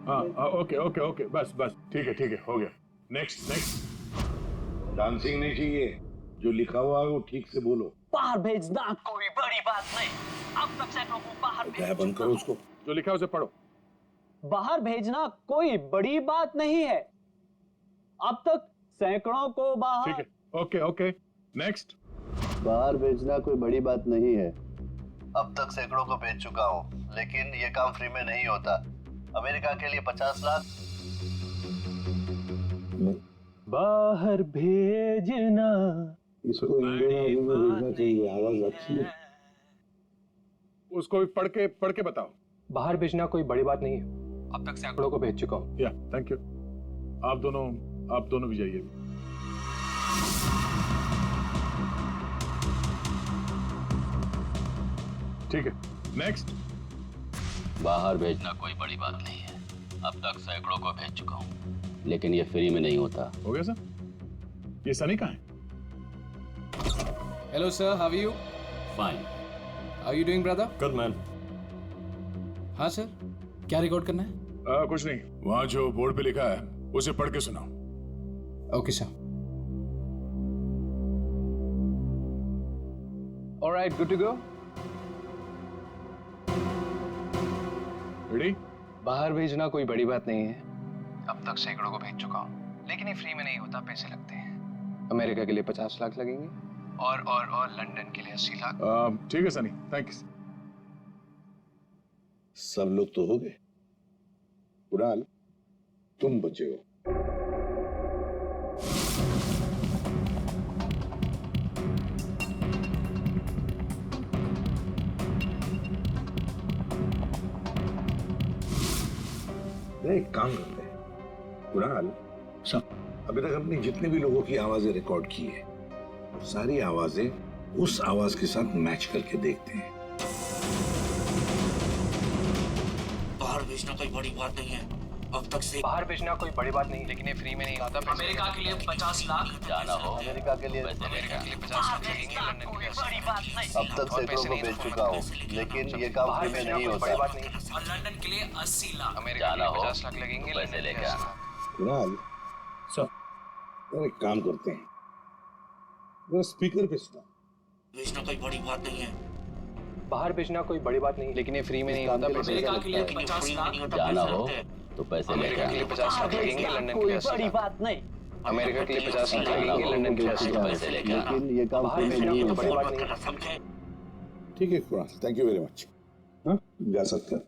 हाँ okay okay okay, बस बस ठीक है हो गया। Next next. डांसिंग नहीं चाहिए, जो लिखा हुआ है वो ठीक से बोलो। बाहर भेजना कोई बड़ी बात नहीं, अब तक सैकड़ों को बाहर क्या बंद करो उसको। जो लिखा है उसे पढ़ो। बाहर भेजना कोई बड़ी बात नहीं है, अब तक सैकड़ों को बाहर। ठीक है ओके ओके नेक्स्ट। बाहर भेजना कोई बड़ी बात नहीं है, अब तक सैकड़ों को भेज चुका हूँ, लेकिन ये काम फ्री में नहीं होता। अमेरिका के लिए 50 लाख। बाहर भेजना इसको इंडियन में भेजना चाहिए, आवाज अच्छी है। उसको भी पढ़ के बताओ। बाहर भेजना कोई बड़ी बात नहीं है, अब तक सैकड़ों को भेज चुका हूँ। या थैंक यू। आप दोनों भी जाइए। ठीक है नेक्स्ट। बाहर भेजना कोई बड़ी बात नहीं है, अब तक सैकड़ों को भेज चुका हूँ, लेकिन ये फ्री में नहीं होता। हो गया सर। ये सनी कहाँ है? Hello sir, how are you? Fine. How are you doing brother? Good man. हाँ सर, क्या रिकॉर्ड करना है? कुछ नहीं, वहाँ जो बोर्ड पे लिखा है उसे पढ़ के सुनाओ। Okay sir. Alright, good to go. Ready? बाहर भेजना कोई बड़ी बात नहीं है, अब तक सैकड़ों को भेज चुका हूँ, लेकिन ये फ्री में नहीं होता, पैसे लगते हैं। अमेरिका के लिए 50 लाख लगेंगे और लंदन के लिए 80 लाख। ठीक है सनी, थैंक यू। सब लोग तो हो गए, कुणाल तुम बचे हो। एक काम करते हैं कुणाल, अभी तक हमने जितने भी लोगों की आवाजें रिकॉर्ड की है, वो सारी आवाजें उस आवाज के साथ मैच करके देखते हैं। बाहर भेजना कोई बड़ी बात नहीं है, अब तक से बाहर भेजना कोई बड़ी बात नहीं, लेकिन ये फ्री में नहीं होता। अमेरिका के लिए 50 लाख। जाना हो अमेरिका के लिए 50 लाख लगेंगे, लंदन के लिए 80 लाख। अब तक सैकड़ों को भेज चुका हूँ, लेकिन ये काम फ्री में नहीं होता। बड़ी बात नहीं, और लंदन के लिए 80 लाख। अमेरिका के लिए 50 लाख लगेंगे, पैसे लंदन के लिए लेके 80 आना। लाख। कुणाल सर एक काम करते हैं, जरा स्पीकर पे सुना। भेजना कोई बड़ी बात नहीं है, बाहर भेजना कोई बड़ी बात नहीं, लेकिन ये फ्री में नहीं होता। पैसे अमेरिका लेके के लिए आना। 50 लाख। जाना हो तो पैसे लेके अमेरिका के लिए आना। 50 लाख लगेंगे, लंदन के लिए 80 बड़ी लाख। बात नहीं, अमेरिका के लिए 50 लाख लगेंगे, लंदन के लिए 80 लाख। पैसे लेके आना। लेकिन ये काम बाहर फ्री में भेजना नहीं कोई होता। बड़ी बात नहीं। समझे? ठीक है Kunal, thank you very much. हाँ जा सकते हैं।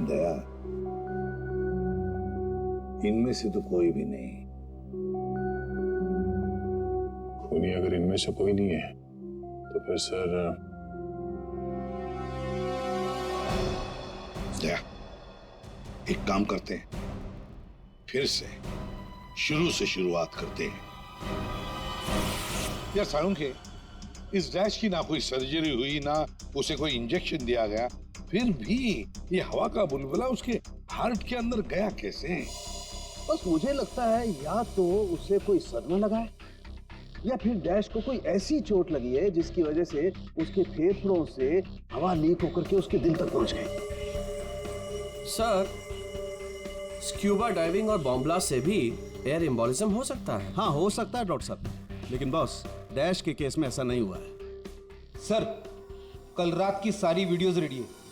दया, इनमें से तो कोई भी नहीं। नहीं, अगर इनमें से कोई नहीं है तो फिर सर दया, एक काम करते हैं, फिर से शुरू से शुरुआत करते हैं। यार साळुंखे, इस डैश की ना कोई सर्जरी हुई, ना उसे कोई इंजेक्शन दिया गया, फिर भी ये हवा का बुलबुला उसके हार्ट के अंदर गया कैसे? बस मुझे लगता है या तो उसे कोई सदमा लगा है, या फिर डैश को कोई ऐसी चोट लगी है जिसकी वजह से उसके फेफड़ों से हवा लीक होकर के उसके दिल तक पहुंच गई। सर, स्क्यूबा डाइविंग और बॉम्ब ब्लास्ट से भी एयर एम्बोलिज्म हो सकता है। हाँ हो सकता है डॉक्टर साहब, लेकिन बॉस डैश के केस में ऐसा नहीं हुआ है। सर, कल रात की सारी वीडियोस रेडी है।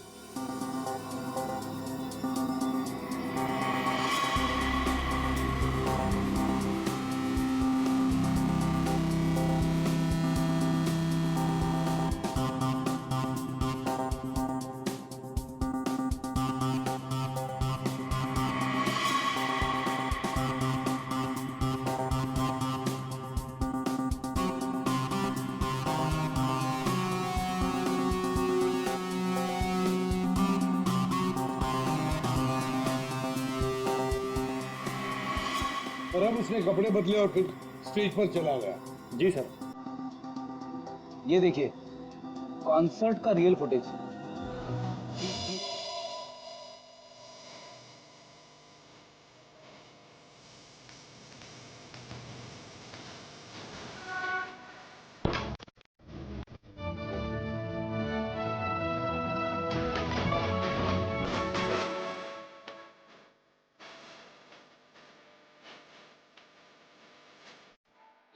और अब उसने कपड़े बदले और फिर स्टेज पर चला गया। जी सर। ये देखिए कॉन्सर्ट का real footage.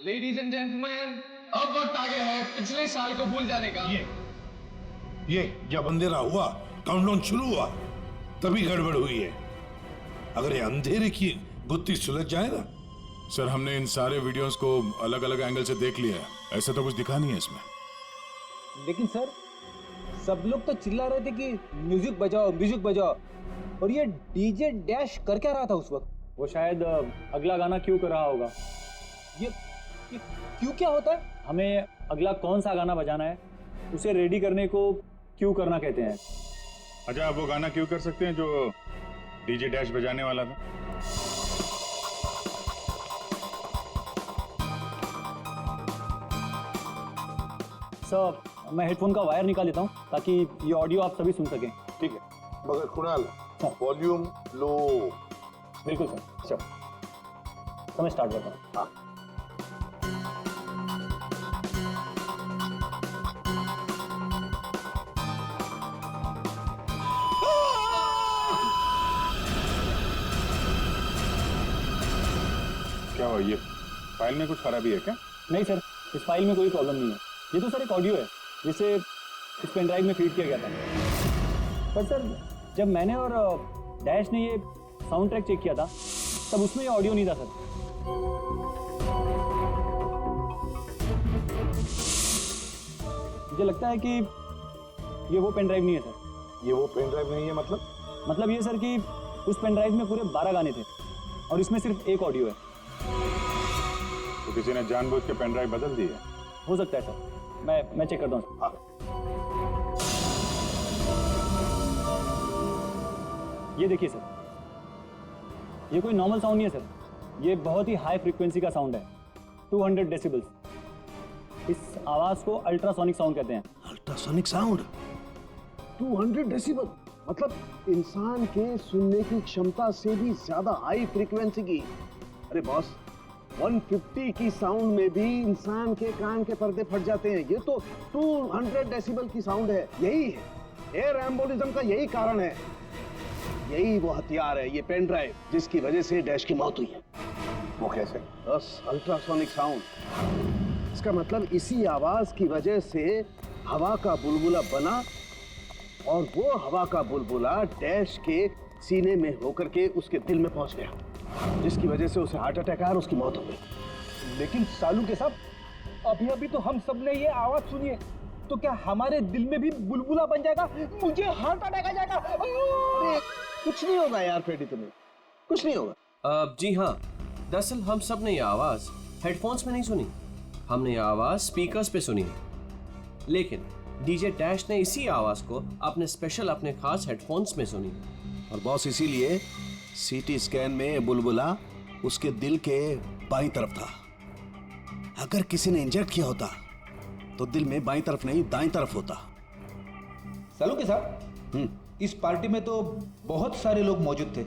Ladies and gentleman, अब वक्त आ गया है पिछले साल को भूल जाने का। ये जब अंधेरा हुआ, काउंटडाउन शुरू हुआ, तभी गड़बड़ हुई है। अगर ये अंधेरे की गुत्थी सुलझ जाए ना। सर हमने इन सारे वीडियोस को अलग अलग एंगल से देख लिया है, ऐसा तो कुछ दिखा नहीं है इसमें। लेकिन सर सब लोग तो चिल्ला रहे थे कि म्यूजिक बजाओ म्यूजिक बजाओ, और ये डीजे डैश कर क्या रहा था उस वक्त? वो शायद अगला गाना क्यों कर रहा होगा। ये क्यों क्या होता है? हमें अगला कौन सा गाना बजाना है उसे रेडी करने को क्यों करना कहते हैं। अच्छा आप वो गाना क्यों कर सकते हैं जो डीजे डैश बजाने वाला था? सर मैं हेडफोन का वायर निकाल देता हूँ ताकि ये ऑडियो आप सभी सुन सकें। ठीक है, मगर कुणाल वॉल्यूम लो। बिल्कुल सर। चलो तो मैं स्टार्ट करता हूँ। हाँ। क्या हुआ, ये फाइल में कुछ खराबी है क्या? नहीं सर, इस फाइल में कोई प्रॉब्लम नहीं है। ये तो सर एक ऑडियो है जिसे इस पेन ड्राइव में फीड किया गया था। पर सर जब मैंने और डैश ने ये साउंड ट्रैक चेक किया था तब उसमें ये ऑडियो नहीं था सर। मुझे लगता है कि ये वो पेन ड्राइव नहीं है सर। ये वो पेन ड्राइव नहीं है मतलब ये सर कि उस पेन ड्राइव में पूरे 12 गाने थे और इसमें सिर्फ एक ऑडियो है। तो किसी ने जानबूझ के पेन ड्राइव बदल दी है? हो सकता है सर, मैं चेक करता हूँ। हाँ। ये देखिए सर, ये कोई नॉर्मल साउंड नहीं है सर, ये बहुत ही हाई फ्रीक्वेंसी का साउंड है, 200 डेसिबल्स। इस आवाज को अल्ट्रासोनिक साउंड कहते हैं। अल्ट्रासोनिक साउंड 200 डेसिबल, मतलब इंसान के सुनने की क्षमता से भी ज्यादा हाई फ्रीक्वेंसी की। अरे बॉस, 150 की साउंड में भी इंसान के कान के पर्दे फट जाते हैं, ये तो 200 डेसिबल की साउंड है। यही है एयर एम्बोलिज्म का, यही कारण है, यही वो हथियार है, ये पेन ड्राइव जिसकी वजह से डैश की मौत हुई है। वो कैसे? बस अल्ट्रासोनिक साउंड, इसका मतलब इसी आवाज की वजह से हवा का बुलबुला बना और वो हवा का बुलबुला डैश के सीने में होकर के उसके दिल में पहुंच गया, जिसकी वजह से उसे हार्ट अटैक आया और उसकी मौत हो गई। लेकिन सालू के साहब, अभी अभी तो हम सब ने ये आवाज सुनी है, तो क्या हमारे दिल में भी बुलबुला बन जाएगा? मुझे हार्ट अटैक आ जाएगा। अरे कुछ नहीं होगा यार फ्रेडी, तुम्हें कुछ नहीं होगा। जी हाँ, दरअसल हम सब ने ये आवाज हेडफोन्स में नहीं सुनी, हमने ये आवाज स्पीकर्स पे सुनी है। लेकिन डीजे डैश ने इसी आवाज को अपने खास हेडफोन्स में सुनी। और बॉस इसीलिए सीटी स्कैन में बुलबुला उसके दिल के बाईं तरफ था। अगर किसी ने इंजेक्ट किया होता तो दिल में बाईं तरफ नहीं दाईं तरफ होता। सालू के साहब, इस पार्टी में तो बहुत सारे लोग मौजूद थे,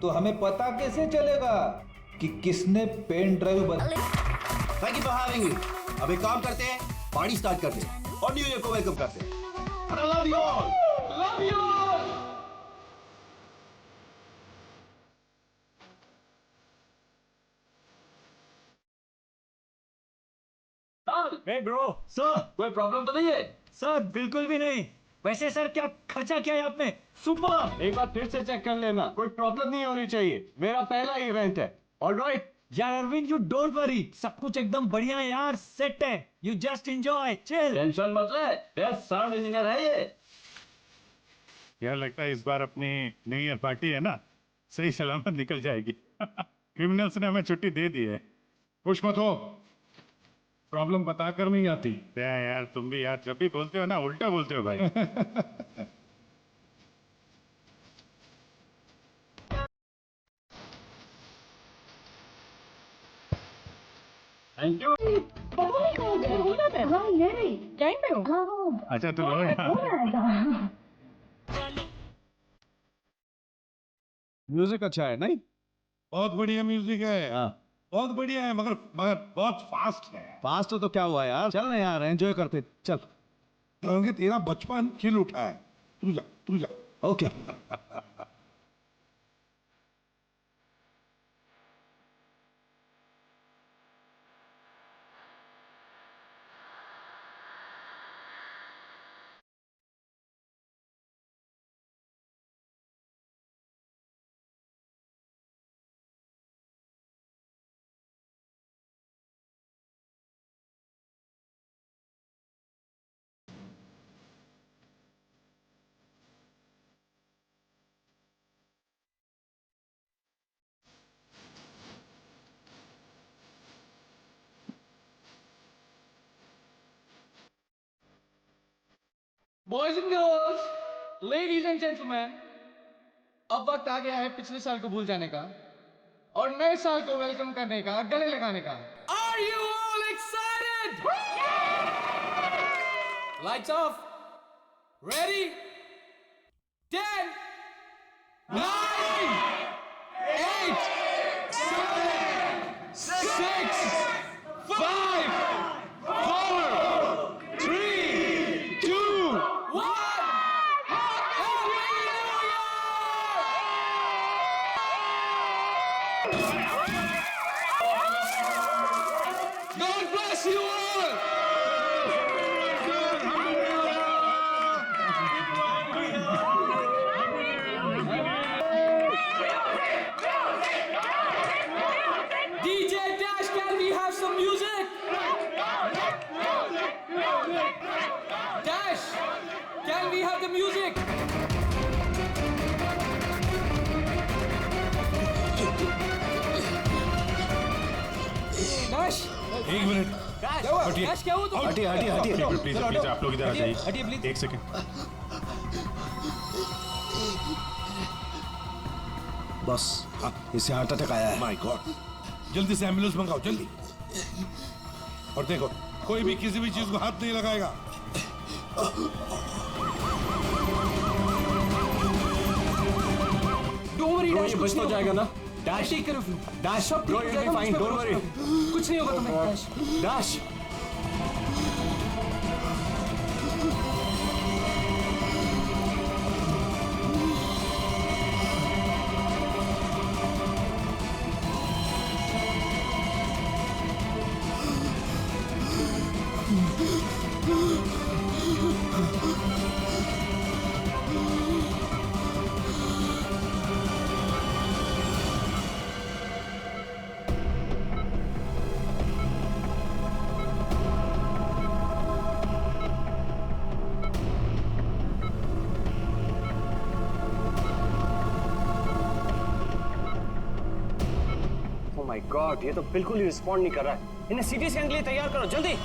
तो हमें पता कैसे चलेगा कि किसने pen drive thank you for having me. अब एक काम करते हैं, पार्टी स्टार्ट करते हैं और न्यू ईयर को वेलकम करते हैं। I love you all. Love you all. Hey bro, sir कोई प्रॉब्लम तो नहीं है? सर बिल्कुल भी नहीं। वैसे सर क्या खर्चा किया है आपने? सुपर। एक बार फिर से चेक कर लेना, कोई प्रॉब्लम नहीं होनी चाहिए, मेरा पहला इवेंट है। ऑलराइट यार अरविंद, यू डोंट वरी, सब कुछ एकदम बढ़िया है यार, सेट है, you just enjoy, chill. Tension मत ले, बेस्ट साउंड इंजीनियर है ये। यार लगता है इस बार अपनी न्यू ईयर पार्टी है ना, सही सलामत निकल जाएगी। क्रिमिनल्स ने हमें छुट्टी दे दी है। खुश मत हो, प्रॉब्लम बताकर नहीं आती। यार तुम भी यार जब भी बोलते हो ना उल्टा बोलते हो भाई। Thank you. अच्छा तुम लोग म्यूजिक अच्छा है नहीं? बहुत बढ़िया म्यूजिक है। हाँ बहुत बढ़िया है, मगर मगर बहुत फास्ट है। फास्ट तो क्या हुआ यार, चल ना यार एंजॉय करते, चल। क्योंकि तेरा बचपन खिल उठा है, तू जा तू जा। Okay. Boys and girls, ladies and gentleman, अब वक्त आ गया है पिछले साल को भूल जाने का और नए साल को वेलकम करने का, गले लगाने का। Are you all excited? Lights off. Ready? 10, 9, 8, 7, 6, 5, 4, 3, 2, 1. Happy New Year! God bless you all! DJ Dash, can we have some music? Dash, can we have the music? Dash, एक मिनट, Dash क्या हुआ तुम? Please please आप लोग इधर आ जाइए। हटिए please. एक सेकंड। बस इसे हार्ट अटैक आया है। माय गॉड, जल्दी से एम्बुलेंस मंगाओ, जल्दी। और देखो, कोई भी किसी भी चीज को हाथ नहीं लगाएगा। Don't worry, Dash, कुछ नहीं जाएगा ना। Dash, take care of you. Dash, bro, you'll be fine. Don't worry. कुछ नहीं होगा तुम्हें, Dash। Dash. Oh my God, ये तो बिल्कुल ही रिस्पॉन्ड नहीं कर रहा है। इन्हें सीटी स्कैन के लिए तैयार करो, जल्दी।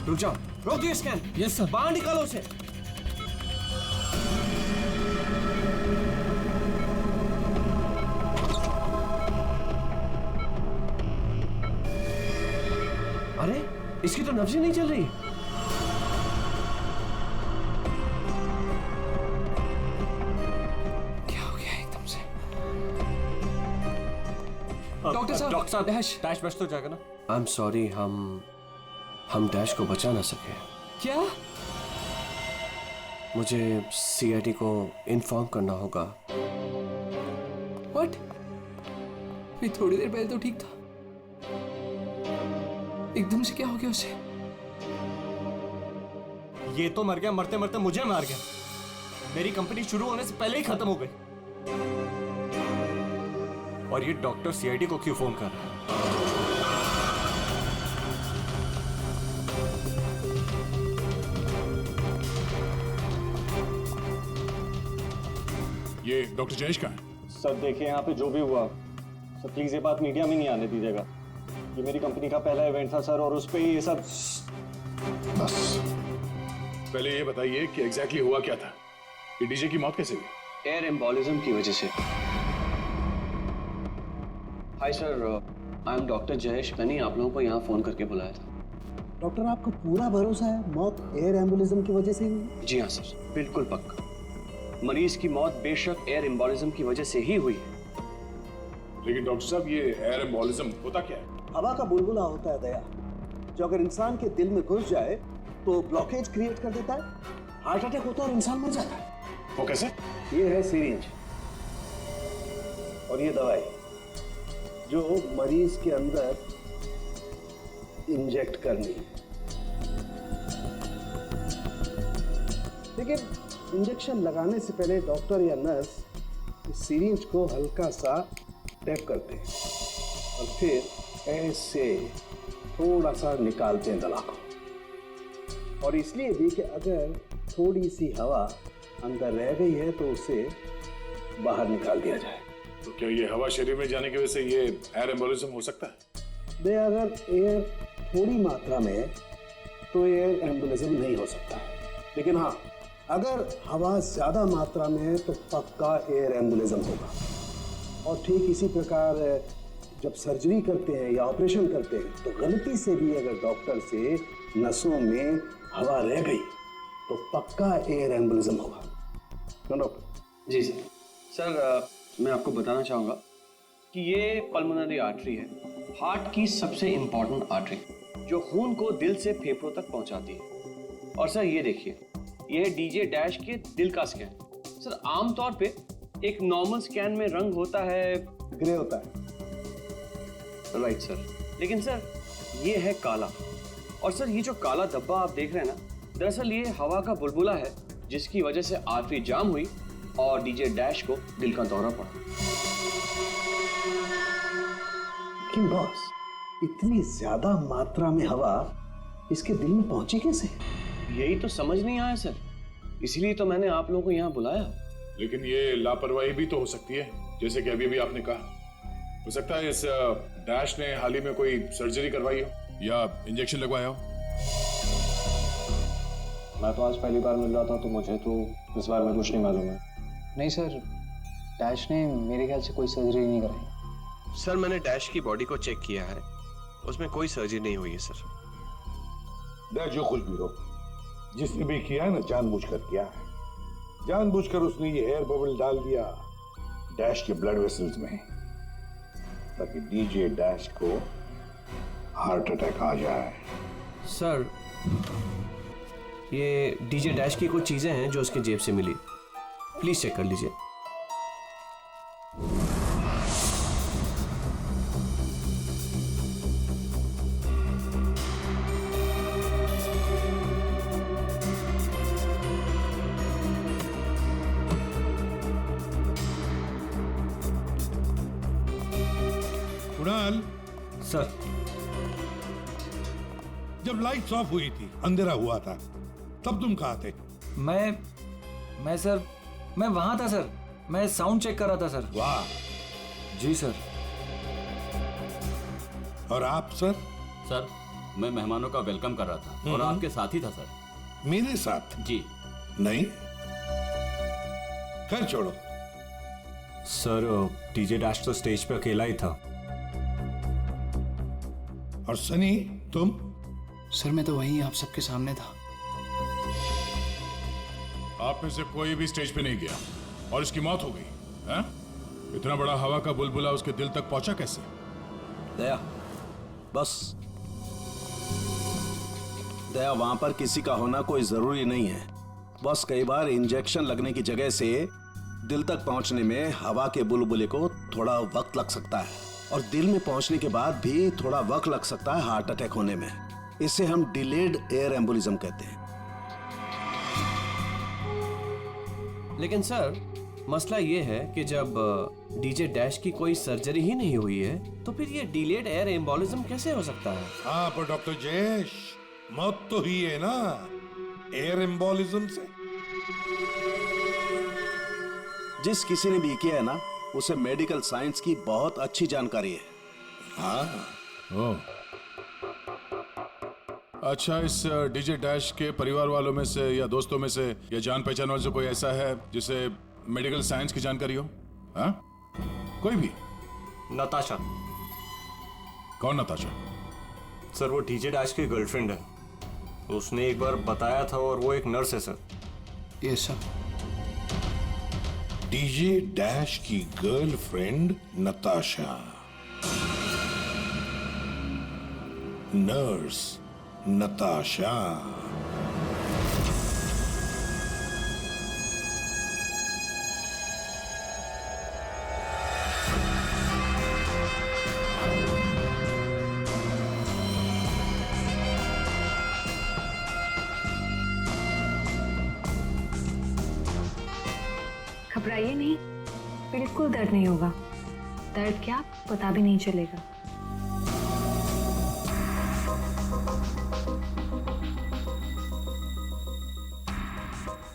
रुक जाओ, रोक दिए स्कैन। Yes sir. बाहर निकालो उसे। अरे, इसकी तो नब्ज ही नहीं चल रही। क्या हो गया एकदम से? डॉक्टर साहब, डैश बच तो जाएगा ना। आई एम सॉरी, हम डैश को बचा ना सके। क्या? मुझे सीआईडी को इन्फॉर्म करना होगा। व्हाट? ये थोड़ी देर पहले तो ठीक था, एकदम से क्या हो गया उसे? ये तो मर गया, मरते मरते मुझे मार गया। मेरी कंपनी शुरू होने से पहले ही खत्म हो गई। और ये डॉक्टर सीआईडी को क्यों फोन कर रहा है? ये डॉक्टर जयेश का है। सर देखिए, यहाँ पे जो भी हुआ, सर प्लीज ये बात मीडिया में नहीं आने दीजिएगा। ये मेरी कंपनी का पहला इवेंट था सर, और उस पे ये सब। बस पहले ये बताइए कि एग्जैक्टली हुआ क्या था? ये डीजे की मौत कैसे हुई? एयर एम्बोलिज्म की वजह से। Hi sir, I am doctor Jayesh. मैंने आप लोगों को यहाँ फोन करके बुलाया था। डॉक्टर, आपको पूरा भरोसा है मौत एयर एम्बुलिज्म की वजह से ही हुई? जी हाँ सर, बिल्कुल पक्का। मरीज की मौत बेशक एयर एम्बोलिज्म की वजह से ही हुई है। लेकिन डॉक्टर साहब, ये एयर एम्बोलिज्म होता क्या है? हवा का बुलबुला होता है दया, जो अगर इंसान के दिल में घुस जाए तो ब्लॉकेज क्रिएट कर देता है, हार्ट अटैक होता है और इंसान मर जाता है। वो कैसे? ये है सिरिंज और ये दवाई जो मरीज के अंदर इंजेक्ट करनी है। लेकिन इंजेक्शन लगाने से पहले डॉक्टर या नर्स इस सिरिंज को हल्का सा टैप करते हैं और फिर ऐसे थोड़ा सा निकालते हैं दवा को। और इसलिए भी कि अगर थोड़ी सी हवा अंदर रह गई है तो उसे बाहर निकाल दिया जाए। तो क्या ये हवा शरीर में जाने की वजह से ये एयर एम्बोलिज्म हो सकता है? अगर एयर थोड़ी मात्रा में है तो एयर एम्बोलिज्म नहीं हो सकता है, लेकिन हाँ अगर हवा ज्यादा मात्रा में है तो पक्का एयर एम्बोलिज्म होगा। और ठीक इसी प्रकार जब सर्जरी करते हैं या ऑपरेशन करते हैं तो गलती से भी अगर डॉक्टर से नसों में हवा रह गई तो पक्का एयर एम्बोलिज्म होगा। क्यों डॉक्टर? जी सर। सर मैं आपको बताना चाहूँगा कि ये पल्मोनरी आर्टरी है, हार्ट की सबसे इम्पॉर्टेंट आर्टरी जो खून को दिल से फेफड़ों तक पहुँचाती है। और सर ये देखिए, ये है डीजे डैश के दिल का स्कैन। सर आमतौर पे एक नॉर्मल स्कैन में रंग होता है, ग्रे होता है। राइट सर, लेकिन सर ये है काला। और सर ये जो काला धब्बा आप देख रहे हैं ना, दरअसल ये हवा का बुलबुला है जिसकी वजह से आर्टरी जाम हुई और डीजे डैश को दिल का दौरा पड़ा। लेकिन बॉस, इतनी ज्यादा मात्रा में हवा इसके दिल में पहुंची कैसे? यही तो समझ नहीं आया सर, इसलिए तो मैंने आप लोगों को यहाँ बुलाया। लेकिन ये लापरवाही भी तो हो सकती है, जैसे कि अभी भी आपने कहा। हो सकता है इस डैश ने हाल ही में कोई सर्जरी करवाई हो या इंजेक्शन लगवाया हो। मैं तो आज पहली बार मिल रहा था तो मुझे तो इस बारे में कुछ नहीं मालूम है। नहीं सर, डैश ने मेरे ख्याल से कोई सर्जरी नहीं कराई। सर मैंने डैश की बॉडी को चेक किया है, उसमें कोई सर्जरी नहीं हुई है सर। डैश जो कुछ भी हो, जिसने भी किया है ना जानबूझकर किया है। जानबूझकर उसने ये एयर बबल डाल दिया डैश के ब्लड वेसल्स में ताकि डीजे डैश को हार्ट अटैक आ जाए। सर ये डीजे डैश की कुछ चीजें हैं जो उसके जेब से मिली, प्लीज चेक कर लीजिए। कुणाल, सर जब लाइट्स ऑफ हुई थी, अंधेरा हुआ था, तब तुम कहाँ थे? मैं सर, मैं वहां था सर, मैं साउंड चेक कर रहा था सर। वाह। जी सर। और आप सर? सर मैं मेहमानों का वेलकम कर रहा था और आपके साथ ही था सर। मेरे साथ? जी नहीं, खैर छोड़ो। सर डीजे डैश तो स्टेज पे अकेला ही था। और सनी तुम? सर मैं तो वहीं आप सबके सामने था। आप में से कोई भी स्टेज पे नहीं गया और इसकी मौत हो गई है? इतना बड़ा हवा का बुलबुला उसके दिल तक पहुंचा कैसे? दया, बस दया, वहां पर किसी का होना कोई जरूरी नहीं है। बस कई बार इंजेक्शन लगने की जगह से दिल तक पहुंचने में हवा के बुलबुले को थोड़ा वक्त लग सकता है और दिल में पहुंचने के बाद भी थोड़ा वक्त लग सकता है हार्ट अटैक होने में। इसे हम डिलेड एयर एम्बोलिज्म कहते हैं। लेकिन सर मसला ये है कि जब डीजे डैश की कोई सर्जरी ही नहीं हुई है तो फिर ये डिलेड एयर एम्बोलिज्म कैसे हो सकता है? हाँ पर डॉक्टर जयेश, मौत तो हुई है ना एयर एम्बोलिज्म से। जिस किसी ने भी किया है ना, उसे मेडिकल साइंस की बहुत अच्छी जानकारी है। हाँ। ओह। अच्छा, इस डीजे डैश के परिवार वालों में से या दोस्तों में से या जान पहचान वालों से कोई ऐसा है जिसे मेडिकल साइंस की जानकारी हो? हाँ? कोई भी? नताशा। कौन नताशा? सर वो डीजे डैश की गर्लफ्रेंड है, उसने एक बार बताया था और वो एक नर्स है sir. Yes sir. DJ dash की गर्लफ्रेंड नताशा, नर्स नताशा। घबराइए नहीं, बिल्कुल दर्द नहीं होगा। दर्द क्या पता भी नहीं चलेगा।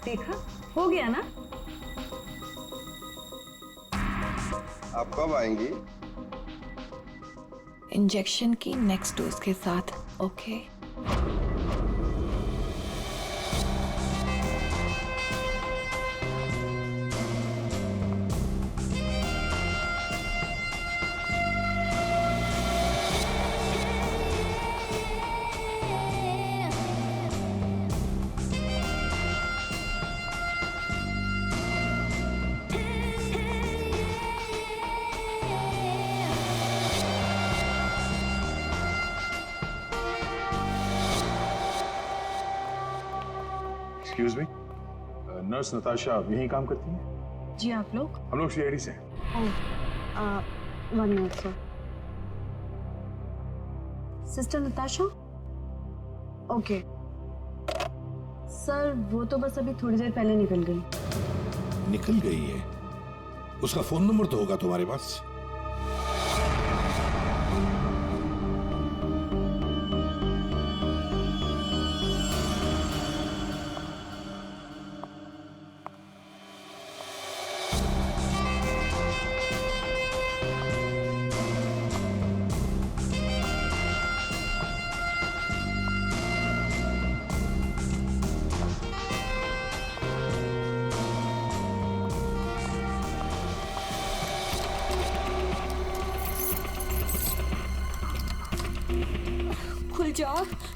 देखा, हो गया ना? आप कब आएंगी? इंजेक्शन की नेक्स्ट डोज के साथ। Okay. Excuse me, nurse Natasha यहीं काम करती है? जी, आप लोग? हम लोग सीआईडी से हैं। One minute sir. Sister Natasha? Okay sir, वो तो बस अभी थोड़ी देर पहले निकल गई। निकल गई है? उसका फोन नंबर तो होगा तुम्हारे पास?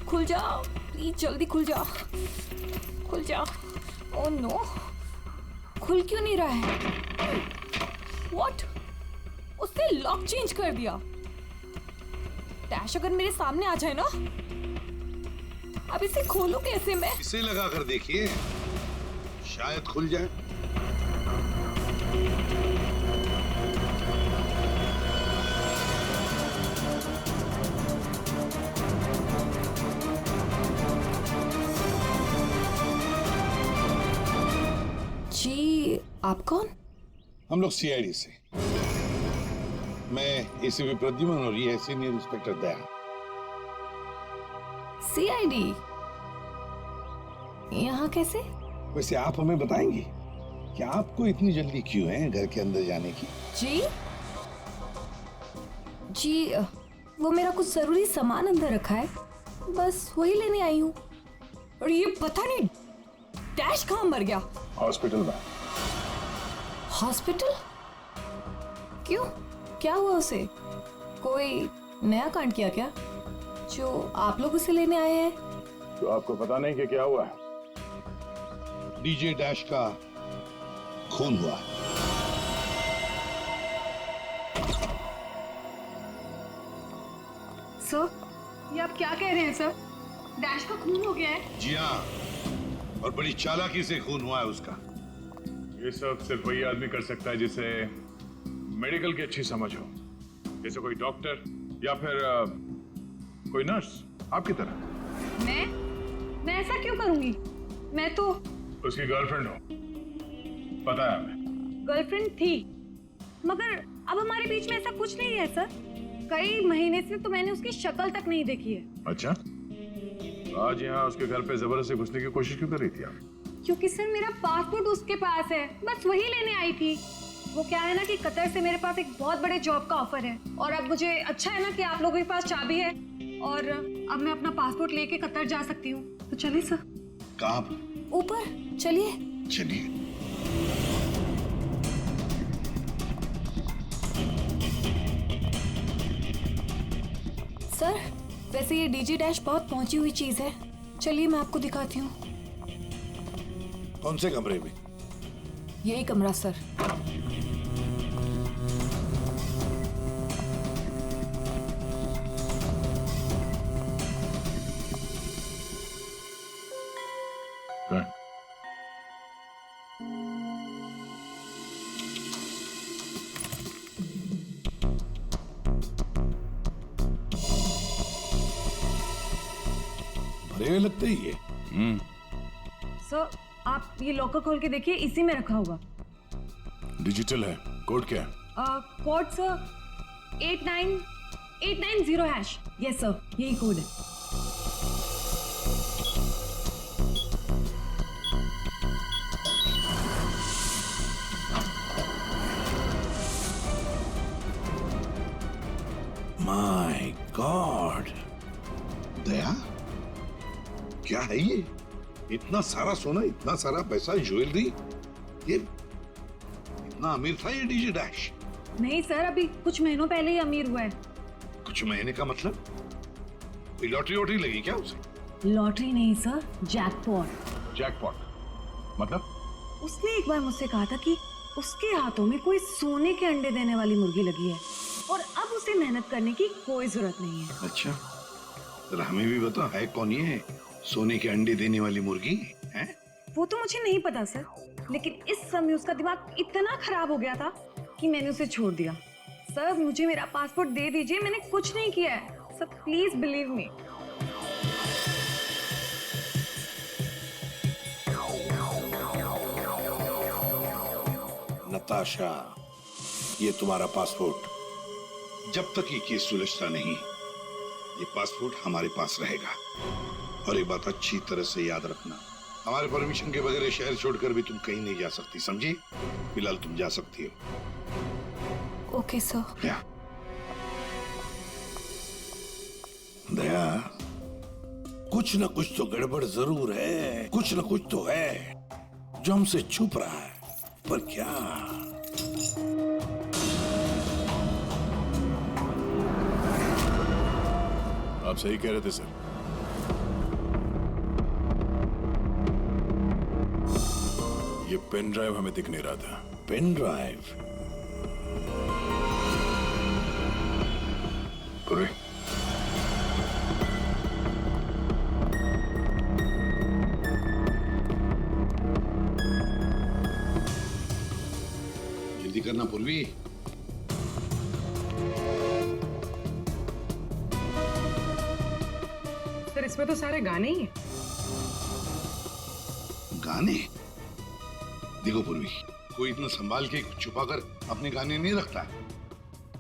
खुल जाओ प्लीज, जल्दी खुल जाओ, खुल जाओ। ओह नो, खुल क्यों नहीं रहा है? व्हाट? उसने लॉक चेंज कर दिया। डैश अगर मेरे सामने आ जाए ना, अब इसे खोलूं कैसे मैं? इसे लगा कर देखिए, शायद खुल जाए। जी, आप कौन? हम लोग सीआईडी से। मैं एसीपी प्रद्युमन और ये है सीनियर इंस्पेक्टर दया। सीआईडी यहाँ कैसे? वैसे आप हमें बताएंगी कि आपको इतनी जल्दी क्यों है घर के अंदर जाने की? जी, वो मेरा कुछ जरूरी सामान अंदर रखा है, बस वही लेने आई हूँ। और ये पता नहीं डैश कहाँ मर गया? हॉस्पिटल में। हॉस्पिटल? क्यों, क्या हुआ उसे? कोई नया कांड किया क्या जो आप लोग उसे लेने आए हैं? तो आपको पता नहीं कि क्या हुआ है? डीजे डैश का खून हुआ। सर, ये आप क्या कह रहे हैं सर? डैश का खून हो गया है? जी हाँ, और बड़ी चालाकी से खून हुआ है उसका। ये सब सिर्फ वही आदमी कर सकता है जिसे मेडिकल की अच्छी समझ हो, जैसे कोई डॉक्टर या फिर कोई नर्स आपकी तरह। मैं ऐसा क्यों करूंगी? मैं तो उसकी गर्लफ्रेंड हो, पता है हमें। गर्लफ्रेंड थी, मगर अब हमारे बीच में ऐसा कुछ नहीं है सर। कई महीने से तो मैंने उसकी शक्ल तक नहीं देखी है। अच्छा, आज यहाँ उसके घर पे जबरदस्ती घुसने की कोशिश क्यों कर रही थी आप? क्योंकि सर मेरा पासपोर्ट उसके पास है, बस वही लेने आई थी। वो क्या है ना कि कतर से मेरे पास एक बहुत बड़े जॉब का ऑफर है, और अब मुझे अच्छा है ना कि आप लोगों के पास चाबी है, और अब मैं अपना पासपोर्ट लेके कतर जा सकती हूँ। तो चलिए सर। कहाँ? ऊपर चलिए। चलिए। सर, वैसे ये डीजे डैश बहुत पहुंची हुई चीज है, चलिए मैं आपको दिखाती हूँ। कौन से कमरे में? यही कमरा सर। भरे हुए लगते ही ये। सर, आप ये लॉकर खोल के देखिए, इसी में रखा होगा। डिजिटल है, कोड क्या है? Code sir 89890#। यस सर, यही कोड है। माय गॉड, दया, क्या है ये? इतना सारा सोना, इतना सारा पैसा, ज्वेलरी, ये इतना अमीर था ये डीजे डैश? नहीं सर, अभी कुछ महीनों पहले ही अमीर हुआ है। कुछ महीने का मतलब? कोई लॉटरी वॉटरी लगी क्या उसे? लॉटरी नहीं सर, जैकपॉट। जैकपॉट मतलब? उसने एक बार मुझसे कहा था कि उसके हाथों में कोई सोने के अंडे देने वाली मुर्गी लगी है और अब उसे मेहनत करने की कोई जरूरत नहीं है। अच्छा, तो हमें भी बता, है कौन ये सोने के अंडे देने वाली मुर्गी है? वो तो मुझे नहीं पता सर, लेकिन इस समय उसका दिमाग इतना खराब हो गया था कि मैंने उसे छोड़ दिया। सर मुझे मेरा पासपोर्ट दे दीजिए, मैंने कुछ नहीं किया है sir, please believe me. Natasha, ये तुम्हारा पासपोर्ट, जब तक ये केस सुलझता नहीं, ये पासपोर्ट हमारे पास रहेगा। और एक बात अच्छी तरह से याद रखना, हमारे परमिशन के बगैर शहर छोड़कर भी तुम कहीं नहीं जा सकती, समझी? फिलहाल तुम जा सकती हो। Okay sir. क्या दया, कुछ न कुछ तो गड़बड़ जरूर है, कुछ न कुछ तो है जो हमसे छुप रहा है, पर क्या? आप सही कह रहे थे सर। ये पेन ड्राइव हमें दिख नहीं रहा था। Pen drive? पूरे जल्दी करना पूर्वी। सर इसमें तो सारे गाने ही हैं। गाने? देखो पूर्वी, कोई इतना संभाल के छुपाकर अपने गाने नहीं रखता है।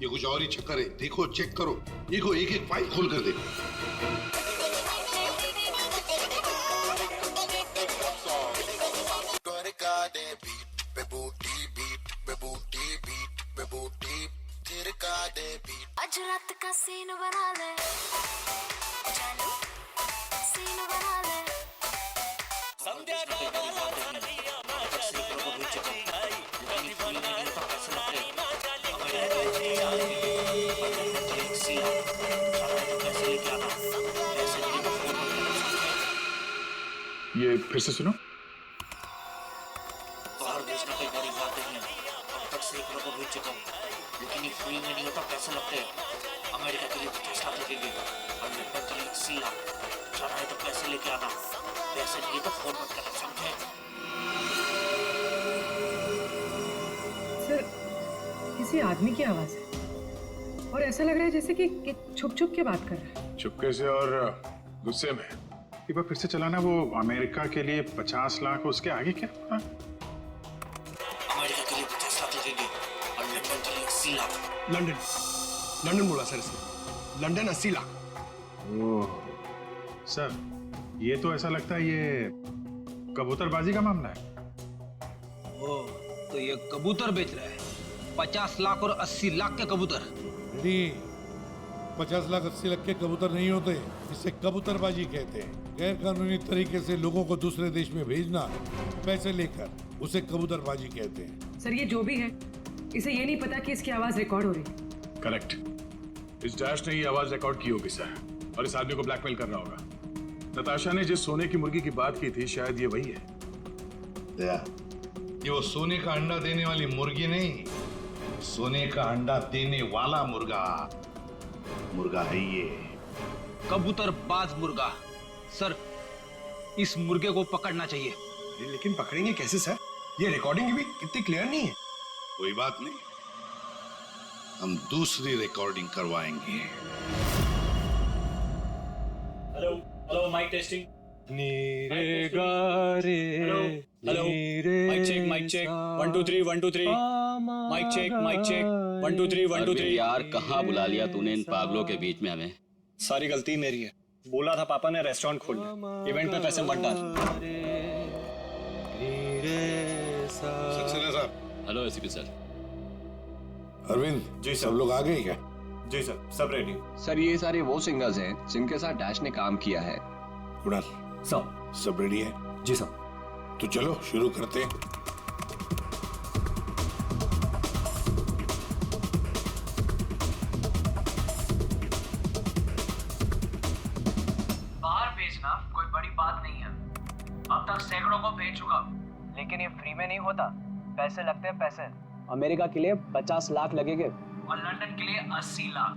ये कुछ और ही चक्कर है। देखो, चेक करो, देखो, एक एक फाइल खोल कर देखो। आज रात का सीन बना ले, जानू सीन बना ले। संध्या का ये फिर से सुनो। बाहर भेजना कोई बड़ी बात नहीं है, अब तक सैकड़ों को भेज चुका हूँ, लेकिन ये फ्री में नहीं होता, पैसे लगते हैं। अमेरिका के लिए 50 लाख लगेंगे और लंदन के लिए 80 लाख। जाना है तो पैसे लेके आना, पैसे नहीं तो फोन मत करना, समझे? सर किसी आदमी की आवाज है और ऐसा लग रहा है जैसे कि छुप छुप के बात कर रहा है। चुपके से और गुस्से में। एक बार फिर से चलाना। वो अमेरिका के लिए 50 लाख, उसके आगे क्या? अमेरिका के लिए 50 लाख लगेंगे और लंदन के लिए 80 लाख। लंदन बोला सर इसने, लंदन 80 लाख। ओह सर, ये तो ऐसा लगता है ये कबूतरबाजी का मामला है। ओ, तो ये कबूतर बेच रहा है, 50 लाख और 80 लाख के कबूतर। नहीं, 50 लाख 80 लाख के कबूतर नहीं होते, इसे कबूतरबाजी कहते हैं। गैर कानूनी तरीके से लोगों को दूसरे देश में भेजना पैसे लेकर, उसे कबूतरबाजी कहते हैं। सर ये जो भी है, इसे ये नहीं पता कि इसकी आवाज रिकॉर्ड हो रही है। करेक्ट। इस डैश ने ये आवाज रिकॉर्ड की होगी सर, और इस आदमी को ब्लैकमेल कर रहा होगा। नताशा ने जिस सोने की मुर्गी की बात की थी, शायद ये वही है। दया, ये वो सोने का अंडा देने वाली मुर्गी नहीं, सोने का अंडा देने वाला मुर्गा है ये। कबूतरबाज मुर्गा। सर इस मुर्गे को पकड़ना चाहिए। लेकिन पकड़ेंगे कैसे सर? ये रिकॉर्डिंग भी कितनी क्लियर नहीं है। कोई बात नहीं, हम दूसरी रिकॉर्डिंग करवाएंगे। Hello hello, mic testing. नीरे गारे hello mic check 1 2 3 1 2 3 mic check 1 2 3 1 2 3। यार कहाँ बुला लिया तूने इन पागलों के बीच में हमें? सारी गलती मेरी है। बोला था पापा ने रेस्टोरेंट खोलना, इवेंट पे पैसे मत डाल। सक्सेना साहब। Hello ACP sir. Arvind ji सब लोग आ गए क्या? जी सर, सब रेडी। सर ये सारे वो सिंगर्स हैं जिनके साथ डैश ने काम किया है। कुणाल सब रेडी है? जी सर। तो चलो शुरू करते हैं। बाहर भेजना कोई बड़ी बात नहीं है। अब तक सैकड़ों को भेज चुका, लेकिन ये फ्री में नहीं होता, पैसे लगते हैं पैसे। अमेरिका के लिए 50 लाख लगेंगे और लंदन के लिए 80 लाख।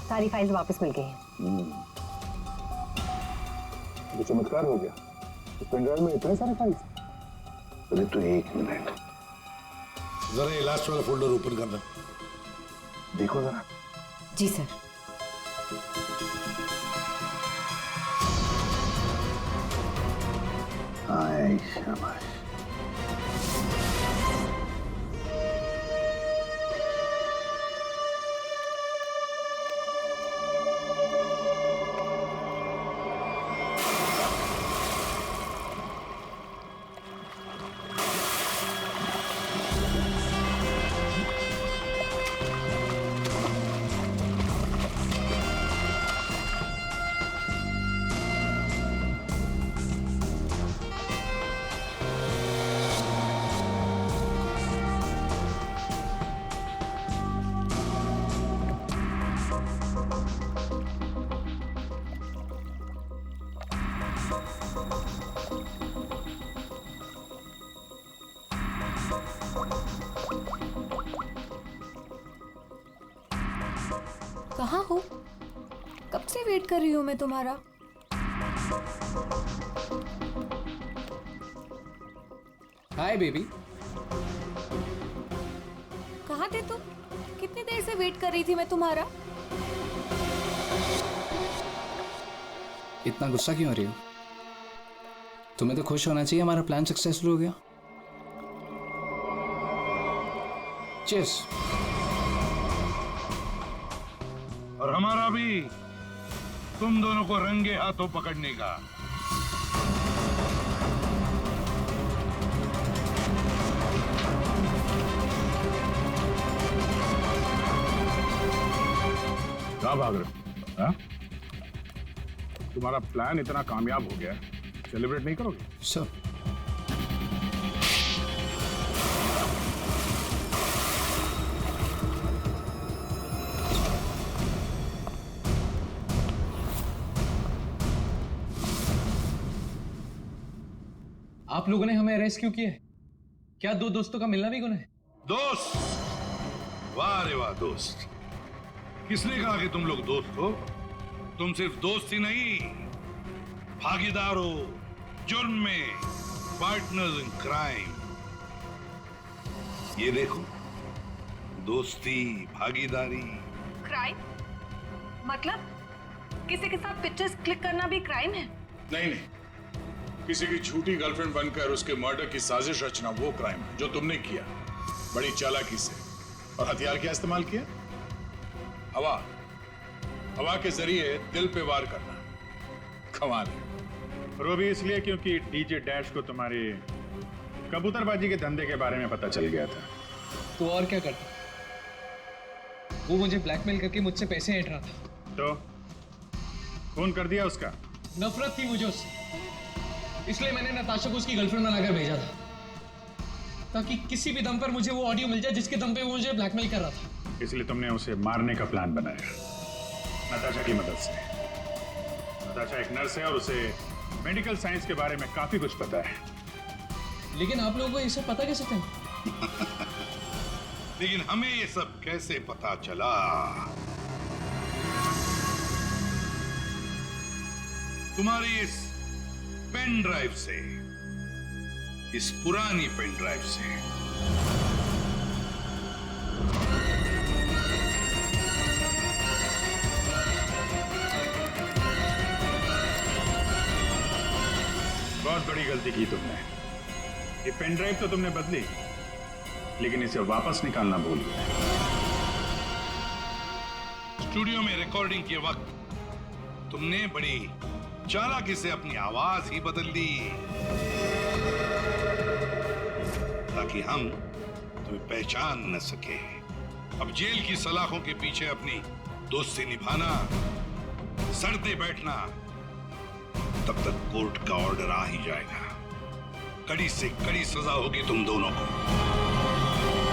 सारी फाइल्स वापस मिल गई हैं। ये चमत्कार हो गया। इस पेनड्राइव में इतने सारे फाइल्स। अरे तो 1 मिनट जरा ये लास्ट वाला फोल्डर ओपन करना। देखो जरा। जी सर। हाय शाबाश। कहाँ हो? कब से वेट कर रही हूँ मैं तुम्हारा। Hi baby. कहाँ थे तुम? कितनी देर से वेट कर रही थी मैं तुम्हारा। इतना गुस्सा क्यों हो रही हो? तुम्हें तो खुश होना चाहिए, हमारा प्लान सक्सेसफुल हो गया। चीयर्स। और हमारा भी तुम दोनों को रंगे हाथों पकड़ने का। क्या भाग रहे हो? तुम्हारा प्लान इतना कामयाब हो गया, सेलिब्रेट नहीं करोगे? सर आप लोगों ने हमें अरेस्ट क्यों किया है? क्या दो दोस्तों का मिलना भी गुनाह है? दोस्त? वाह रे वाह दोस्त। किसने कहा कि तुम लोग दोस्त हो? तुम सिर्फ दोस्त ही नहीं, भागीदार हो जुर्म में, पार्टनर्स इन क्राइम। ये देखो, दोस्ती, भागीदारी। क्राइम? मतलब किसी के साथ पिक्चर्स क्लिक करना भी क्राइम है? नहीं नहीं, किसी की झूठी गर्लफ्रेंड बनकर उसके मर्डर की साजिश रचना वो क्राइम है जो तुमने किया, बड़ी चालाकी से। और हथियार क्या इस्तेमाल किया? हवा। हवा के जरिए दिल पे वार करना। कमाल है। और वो भी इसलिए क्योंकि डीजे डैश को तुम्हारे कबूतरबाजी के धंधे के बारे में पता चल गया था। तो और क्या करता? वो मुझे ब्लैकमेल करके मुझसे पैसे ऐंठ रहा था। तो फोन कर दिया उसका? नफरत थी मुझे उससे, इसलिए मैंने नताशा को उसकी गर्लफ्रेंड बनाकर भेजा था, ताकि किसी भी दम पर मुझे वो ऑडियो मिल जाए जिसके दम पे वो मुझे ब्लैकमेल कर रहा था। इसलिए तुमने उसे मारने का प्लान बनाया नताशा की मदद से। नताशा एक नर्स है और उसे मेडिकल साइंस के बारे में काफी कुछ पता है। लेकिन आप लोगों को ये सब पता कैसे था? लेकिन हमें ये सब कैसे पता चला? तुम्हारी इस पेन ड्राइव से, इस पुरानी पेन ड्राइव से। बहुत बड़ी गलती की तुमने। ये पेन ड्राइव तो तुमने बदली, लेकिन इसे वापस निकालना भूल गए। स्टूडियो में रिकॉर्डिंग के वक्त तुमने बड़ी चालाकी से अपनी आवाज ही बदल दी, ताकि हम तुम्हें पहचान न सके। अब जेल की सलाखों के पीछे अपनी दोस्ती निभाना, सड़ते बैठना, तब तक कोर्ट का ऑर्डर आ ही जाएगा। कड़ी से कड़ी सजा होगी तुम दोनों को।